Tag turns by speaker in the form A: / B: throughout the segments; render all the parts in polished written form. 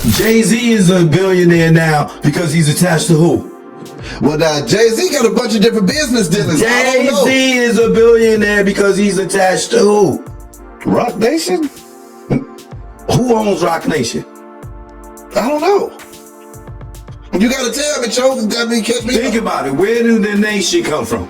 A: Jay-Z is a billionaire now because he's attached to who?
B: Well, now Jay-Z got a bunch of different business dealings. I don't know.
A: Jay-Z is a billionaire because he's attached to who?
B: Rock Nation?
A: Who owns Rock Nation?
B: I don't know. You gotta tell me, Choke. Catch me.
A: Think about it. Where did the nation come from?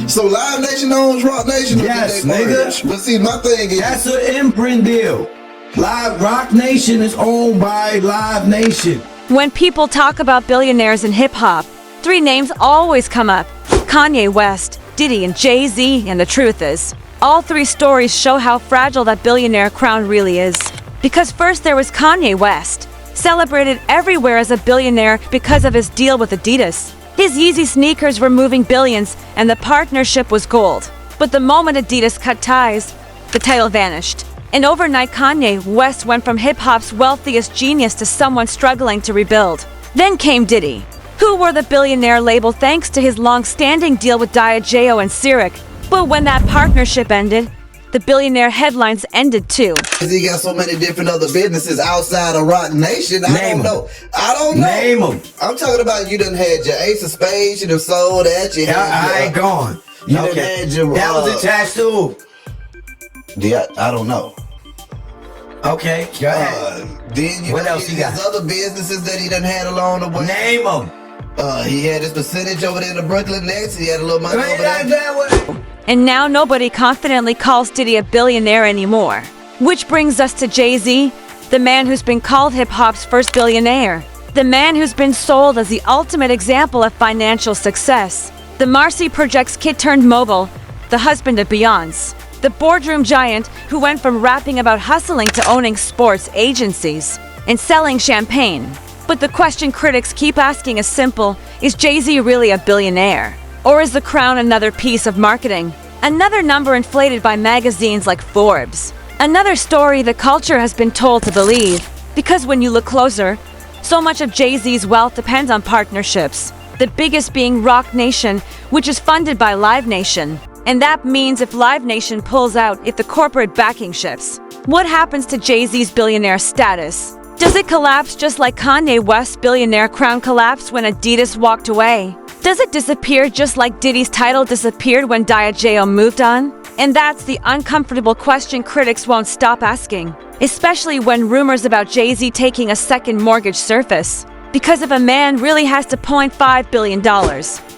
B: So Live Nation owns Rock Nation?
A: Yes, nigga.
B: But see, my thing is...
A: That's an imprint deal. Rock Nation is owned by Live Nation.
C: When people talk about billionaires in hip-hop, three names always come up: Kanye West, Diddy, and Jay-Z. And the truth is, all three stories show how fragile that billionaire crown really is. Because first there was Kanye West, celebrated everywhere as a billionaire because of his deal with Adidas. His Yeezy sneakers were moving billions, and the partnership was gold. But the moment Adidas cut ties, the title vanished. And overnight, Kanye West went from hip-hop's wealthiest genius to someone struggling to rebuild. Then came Diddy, who wore the billionaire label thanks to his long-standing deal with Diageo and Ciroc. But when that partnership ended, the billionaire headlines ended too.
B: He got so many different other businesses outside of Rock Nation. I don't know.
A: Name them.
B: I'm talking about you done had your Ace of Spades, you done sold that.
A: I ain't gone.
B: You done had your...
A: That was attached to who?
B: Yeah, I don't know.
A: Okay, go ahead.
B: Then
A: what else he got?
B: His other businesses that he done had along the way.
A: Name them.
B: He had his percentage over there in the Brooklyn Nets. He had a little money over there.
C: And now nobody confidently calls Diddy a billionaire anymore. Which brings us to Jay-Z, the man who's been called hip-hop's first billionaire. The man who's been sold as the ultimate example of financial success. The Marcy Projects kid turned mogul, the husband of Beyonce. The boardroom giant who went from rapping about hustling to owning sports agencies and selling champagne. But the question critics keep asking is simple: is Jay-Z really a billionaire? Or is the crown another piece of marketing? Another number inflated by magazines like Forbes? Another story the culture has been told to believe? Because when you look closer, so much of Jay-Z's wealth depends on partnerships. The biggest being Rock Nation, which is funded by Live Nation. And that means if Live Nation pulls out, if the corporate backing shifts, what happens to Jay-Z's billionaire status? Does it collapse just like Kanye West's billionaire crown collapsed when Adidas walked away? Does it disappear just like Diddy's title disappeared when Diageo moved on? And that's the uncomfortable question critics won't stop asking, especially when rumors about Jay-Z taking a second mortgage surface. Because if a man really has $2.5 billion,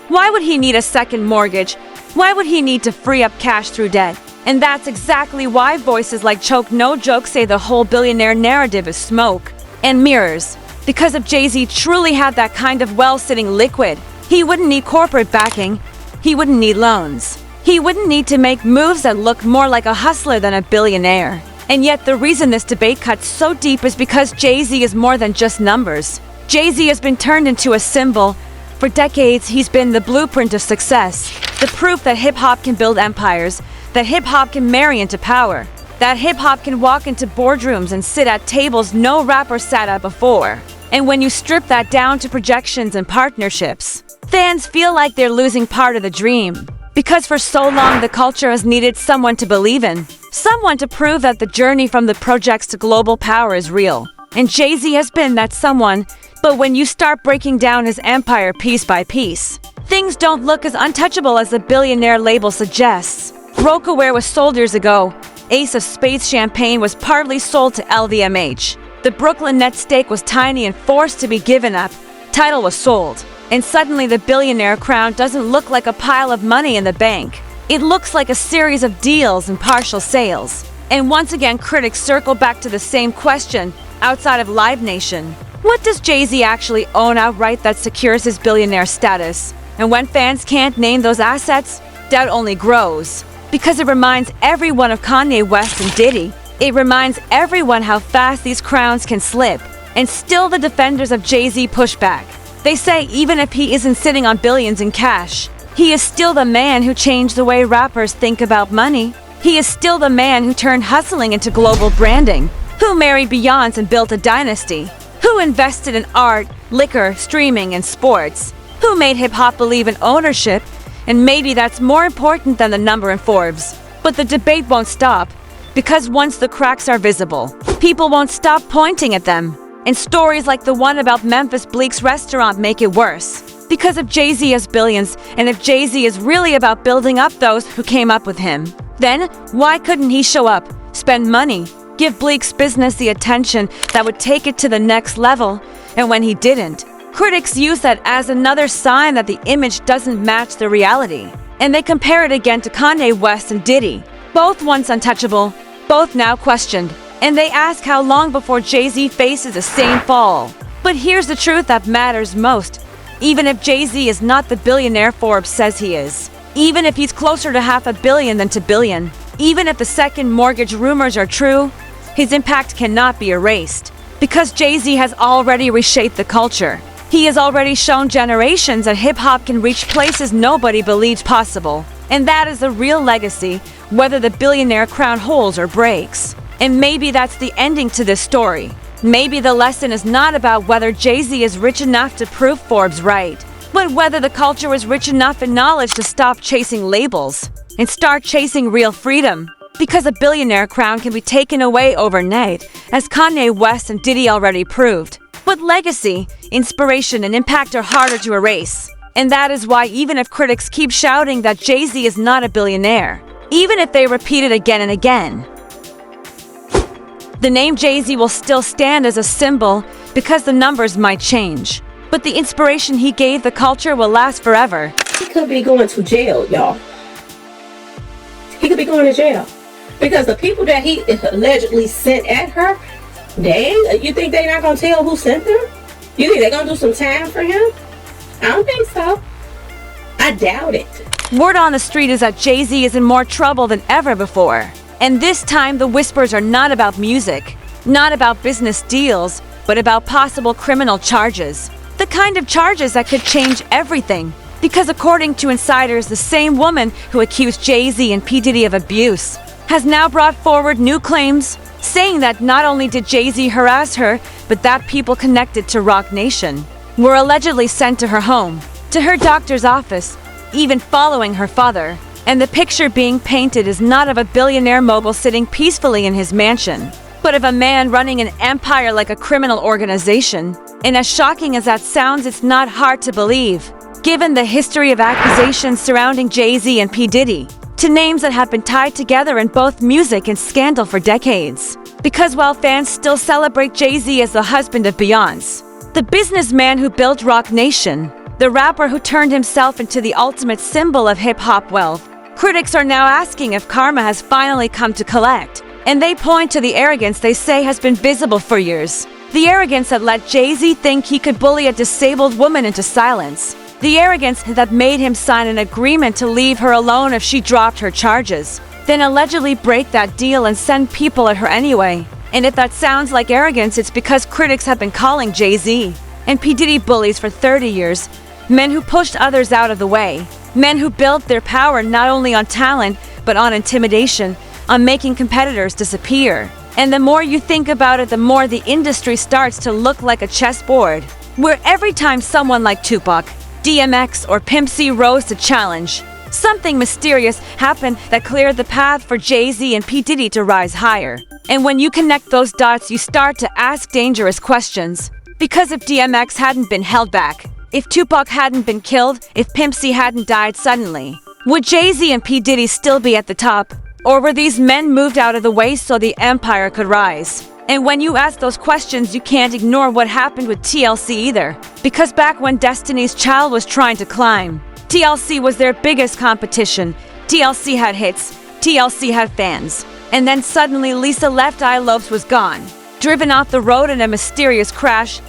C: why would he need a second mortgage? Why would he need to free up cash through debt? And that's exactly why voices like Choke No Joke say the whole billionaire narrative is smoke and mirrors. Because if Jay-Z truly had that kind of wealth sitting liquid, he wouldn't need corporate backing, he wouldn't need loans. He wouldn't need to make moves that look more like a hustler than a billionaire. And yet the reason this debate cuts so deep is because Jay-Z is more than just numbers. Jay-Z has been turned into a symbol. For decades, he's been the blueprint of success, the proof that hip-hop can build empires, that hip-hop can marry into power, that hip-hop can walk into boardrooms and sit at tables no rapper sat at before. And when you strip that down to projections and partnerships, fans feel like they're losing part of the dream. Because for so long, the culture has needed someone to believe in, someone to prove that the journey from the projects to global power is real. And Jay-Z has been that someone. But when you start breaking down his empire piece by piece, things don't look as untouchable as the billionaire label suggests. Rocawear was sold years ago. Ace of Spades champagne was partly sold to LVMH. The Brooklyn Nets stake was tiny and forced to be given up. Title was sold. And suddenly the billionaire crown doesn't look like a pile of money in the bank. It looks like a series of deals and partial sales. And once again, critics circle back to the same question outside of Live Nation. What does Jay-Z actually own outright that secures his billionaire status? And when fans can't name those assets, doubt only grows. Because it reminds everyone of Kanye West and Diddy. It reminds everyone how fast these crowns can slip. And still the defenders of Jay-Z push back. They say even if he isn't sitting on billions in cash, he is still the man who changed the way rappers think about money. He is still the man who turned hustling into global branding, who married Beyonce and built a dynasty, who invested in art, liquor, streaming, and sports, who made hip-hop believe in ownership, and maybe that's more important than the number in Forbes. But the debate won't stop, because once the cracks are visible, people won't stop pointing at them. And stories like the one about Memphis Bleak's restaurant make it worse. Because if Jay-Z has billions, and if Jay-Z is really about building up those who came up with him, then why couldn't he show up, spend money, give Bleak's business the attention that would take it to the next level? And when he didn't, critics use that as another sign that the image doesn't match the reality. And they compare it again to Kanye West and Diddy, both once untouchable, both now questioned. And they ask how long before Jay-Z faces the same fall. But here's the truth that matters most. Even if Jay-Z is not the billionaire Forbes says he is, even if he's closer to $500 million than to billion, even if the second mortgage rumors are true, his impact cannot be erased. Because Jay-Z has already reshaped the culture. He has already shown generations that hip-hop can reach places nobody believed possible. And that is a real legacy, whether the billionaire crown holds or breaks. And maybe that's the ending to this story. Maybe the lesson is not about whether Jay-Z is rich enough to prove Forbes right, but whether the culture is rich enough in knowledge to stop chasing labels and start chasing real freedom. Because a billionaire crown can be taken away overnight, as Kanye West and Diddy already proved. But legacy, inspiration, and impact are harder to erase. And that is why even if critics keep shouting that Jay-Z is not a billionaire, even if they repeat it again and again, the name Jay-Z will still stand as a symbol because the numbers might change. But the inspiration he gave the culture will last forever.
D: He could be going to jail, y'all. He could be going to jail. Because the people that he allegedly sent at her, you think they're not going to tell who sent them? You think they're going to do some time for him? I don't think so. I doubt it.
C: Word on the street is that Jay-Z is in more trouble than ever before. And this time the whispers are not about music, not about business deals, but about possible criminal charges. The kind of charges that could change everything. Because according to insiders, the same woman who accused Jay-Z and P. Diddy of abuse has now brought forward new claims, saying that not only did Jay-Z harass her, but that people connected to Roc Nation were allegedly sent to her home, to her doctor's office, even following her father. And the picture being painted is not of a billionaire mogul sitting peacefully in his mansion, but of a man running an empire like a criminal organization. And as shocking as that sounds, it's not hard to believe, given the history of accusations surrounding Jay-Z and P. Diddy, to names that have been tied together in both music and scandal for decades. Because while fans still celebrate Jay-Z as the husband of Beyoncé, the businessman who built Roc Nation, the rapper who turned himself into the ultimate symbol of hip-hop wealth, critics are now asking if karma has finally come to collect. And they point to the arrogance they say has been visible for years. The arrogance that let Jay-Z think he could bully a disabled woman into silence. The arrogance that made him sign an agreement to leave her alone if she dropped her charges, then allegedly break that deal and send people at her anyway. And if that sounds like arrogance, it's because critics have been calling Jay-Z and P. Diddy bullies for 30 years. Men who pushed others out of the way. Men who built their power not only on talent, but on intimidation, on making competitors disappear. And the more you think about it, the more the industry starts to look like a chessboard, where every time someone like Tupac, DMX, or Pimp C rose to challenge, something mysterious happened that cleared the path for Jay-Z and P. Diddy to rise higher. And when you connect those dots, you start to ask dangerous questions. Because if DMX hadn't been held back, if Tupac hadn't been killed, if Pimp C hadn't died suddenly, would Jay-Z and P. Diddy still be at the top? Or were these men moved out of the way so the empire could rise? And when you ask those questions, you can't ignore what happened with TLC either. Because back when Destiny's Child was trying to climb, TLC was their biggest competition. TLC had hits, TLC had fans. And then suddenly Lisa Left Eye Lopes was gone, driven off the road in a mysterious crash,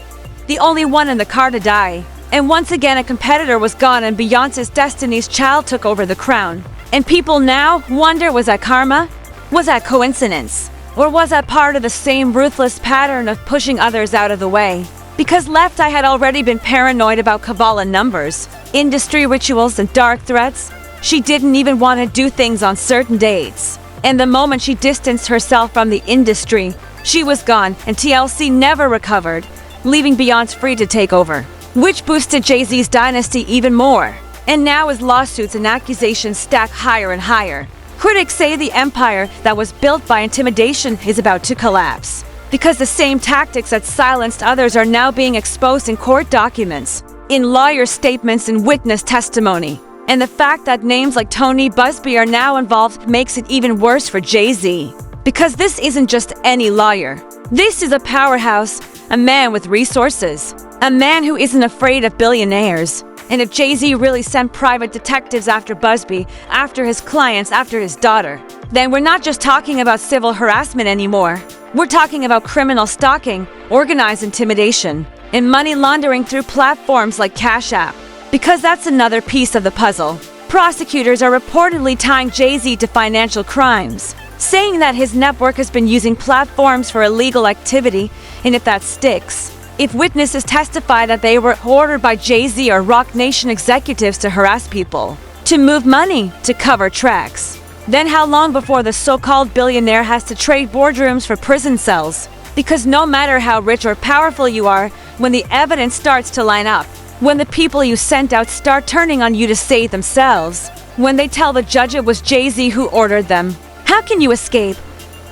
C: the only one in the car to die. And once again a competitor was gone and Beyoncé's Destiny's Child took over the crown. And people now wonder, was that karma? Was that coincidence? Or was that part of the same ruthless pattern of pushing others out of the way? Because Left Eye had already been paranoid about Kabbalah numbers, industry rituals, and dark threats. She didn't even want to do things on certain dates. And the moment she distanced herself from the industry, she was gone and TLC never recovered, leaving Beyoncé free to take over, which boosted Jay-Z's dynasty even more. And now as lawsuits and accusations stack higher and higher, critics say the empire that was built by intimidation is about to collapse. Because the same tactics that silenced others are now being exposed in court documents, in lawyer statements and witness testimony. And the fact that names like Tony Busby are now involved makes it even worse for Jay-Z. Because this isn't just any lawyer. This is a powerhouse, a man with resources, a man who isn't afraid of billionaires. And if Jay-Z really sent private detectives after Busby, after his clients, after his daughter, then we're not just talking about civil harassment anymore. We're talking about criminal stalking, organized intimidation, and money laundering through platforms like Cash App. Because that's another piece of the puzzle. Prosecutors are reportedly tying Jay-Z to financial crimes, saying that his network has been using platforms for illegal activity, and if that sticks, if witnesses testify that they were ordered by Jay-Z or Roc Nation executives to harass people, to move money, to cover tracks, then how long before the so-called billionaire has to trade boardrooms for prison cells? Because no matter how rich or powerful you are, when the evidence starts to line up, when the people you sent out start turning on you to save themselves, when they tell the judge it was Jay-Z who ordered them, how can you escape?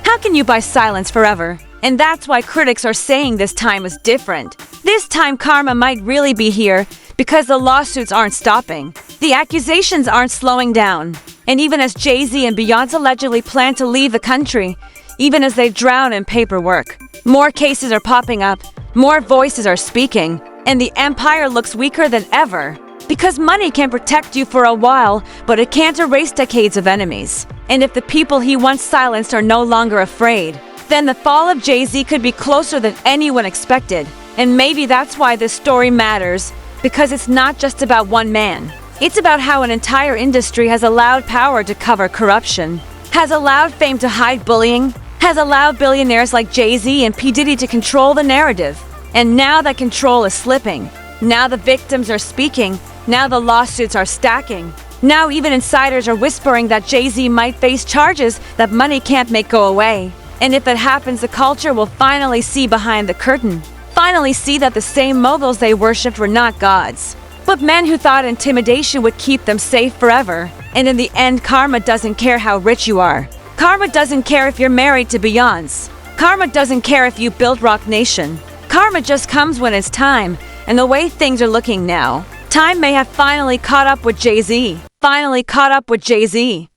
C: How can you buy silence forever? And that's why critics are saying this time is different. This time karma might really be here because the lawsuits aren't stopping. The accusations aren't slowing down. And even as Jay-Z and Beyonce allegedly plan to leave the country, even as they drown in paperwork, more cases are popping up, more voices are speaking, and the empire looks weaker than ever. Because money can protect you for a while, but it can't erase decades of enemies. And if the people he once silenced are no longer afraid, then the fall of Jay-Z could be closer than anyone expected. And maybe that's why this story matters, because it's not just about one man. It's about how an entire industry has allowed power to cover corruption, has allowed fame to hide bullying, has allowed billionaires like Jay-Z and P. Diddy to control the narrative. And now that control is slipping. Now the victims are speaking. Now the lawsuits are stacking. Now even insiders are whispering that Jay-Z might face charges that money can't make go away. And if it happens, the culture will finally see behind the curtain. Finally see that the same moguls they worshipped were not gods, but men who thought intimidation would keep them safe forever. And in the end, karma doesn't care how rich you are. Karma doesn't care if you're married to Beyonce. Karma doesn't care if you built Roc Nation. Karma just comes when it's time. And the way things are looking now, time may have finally caught up with Jay-Z. Finally caught up with Jay-Z.